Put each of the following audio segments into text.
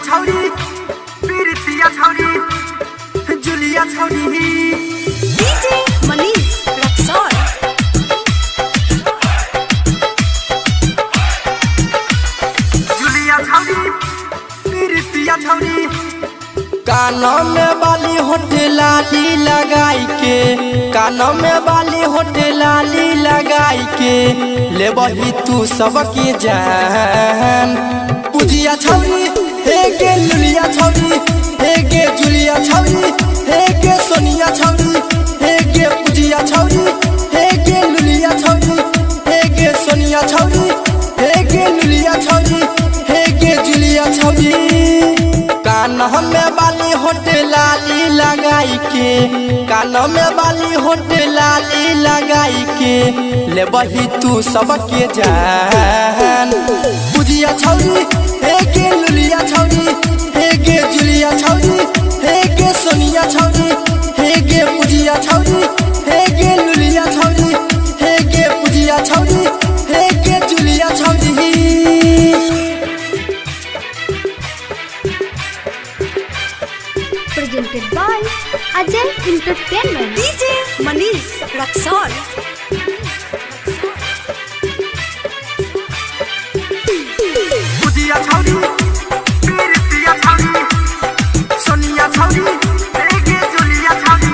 छौरी प्रीतिया छौरी जुलिया छौरी डीजे मनीष रक्सौल जुलिया छौरी प्रीतिया छौरी कानों में बाली होठे लाली लगाई के कानों में बाली होठे लाली लगाई के ले बही तू सबके जान पूजिया छौरी हे गे लुलिया छौरी हे गे जुलिया छौरी हे गे सोनिया छौरी हे गे पूजिया छौरी हे गे लुलिया छौरी हे गे सोनिया छौरी हे गे लुलिया छौरी हे गे जुलिया छौरी कानों में बाली होठे लाली लगाई के कानों में बाली होठे लाली लगाई के ले बही तू सबके जान पूजिया छौरी हे गे लुलिया छौरी हे गे जुलिया छौरी हे गे सोनिया छौरी हे गे पूजिया छौरी हे गे लुलिया छौरी हे गे पूजिया छौरी हे गे जुलिया छौरी presented by Ajay Entertainment DJ Manish Raxaul पूजिया छौरी प्रीतिया छौरी सोनिया छौरी हे गे जुलिया छौरी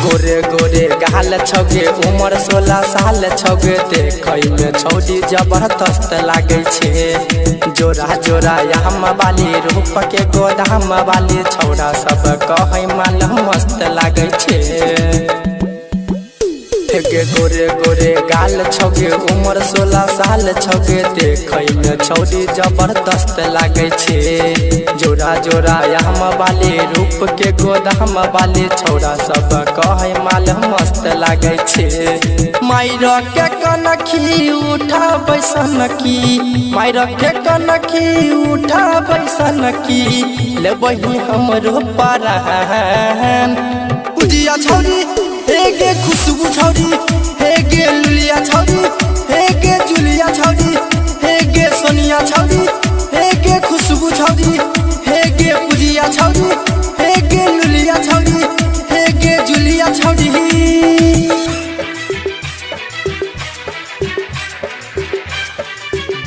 गोरे गोरे गाल छौगे उम्र 16 साल छौगे देखै में छौड़ी जबरदस्त लागे छे जोरा जोरा याम वाली रूप के गोदाम वाली छौड़ा सब कहै माल मस्त लागे छे गे गोरे गोरे गाल छौगे उम्र 16 साल छौगे देखै में छौड़ी जबरदस्त लागे छे जोरा जोरा याम वाली रूप के गोदाम वाली छौड़ा सब कहै माल मस्त लागे छे मायर के कनखी उठा बैसन की मायर के कनखी उठा बैसन की ले बही हमरो परान पूजिया छौरी हे गे खुशबू छौरी हे गे लुलिया छौरी हे गे जुलिया छौरी हे गे सोनिया छौरी हे गे खुशबू छौरी हे गे पूजिया छौरी हे गे लुलिया छौरी हे गे जुलिया छौरी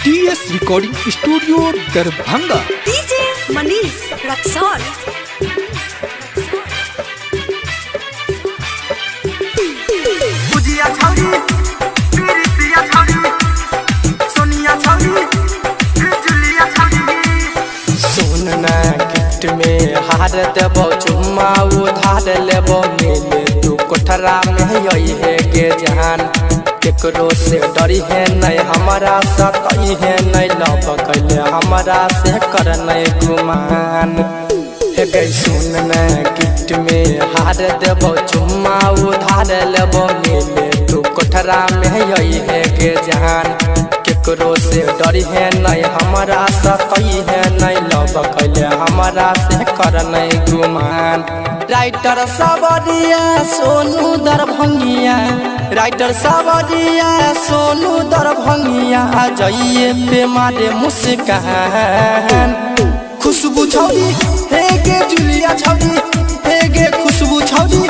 DS recording studio Darbhanga DJ Manish Raxaul पूजिया छौरी प्रीतिया छौरी सोनिया छौरी जुलिया छौरी सोनना गिफ्ट में हार देबो चुम्मा उधार लेबो मिले तू कोठरा में यही है गे जान केकरो से डरी है नहीं हमारा सकई है नहीं लव कैले हमारा से कर नहीं गुमान हे गे सुनना गिफ्ट में हार देबो चुम्मा उधार लेबो मिले तू कोठरा में यही है गे जान केकरो से डरी है नहीं हमारा सकई है नहीं लव कैले हमारा से कर नहीं गुमान राइटर सावरिया सोनू दरभंगिया राइटर सावरिया सोनू दरभंगिया आ जाइए पे मारे मुस्कान खुशबू छौरी हे गे जुलिया छौरी हे गे खुशबू छौरी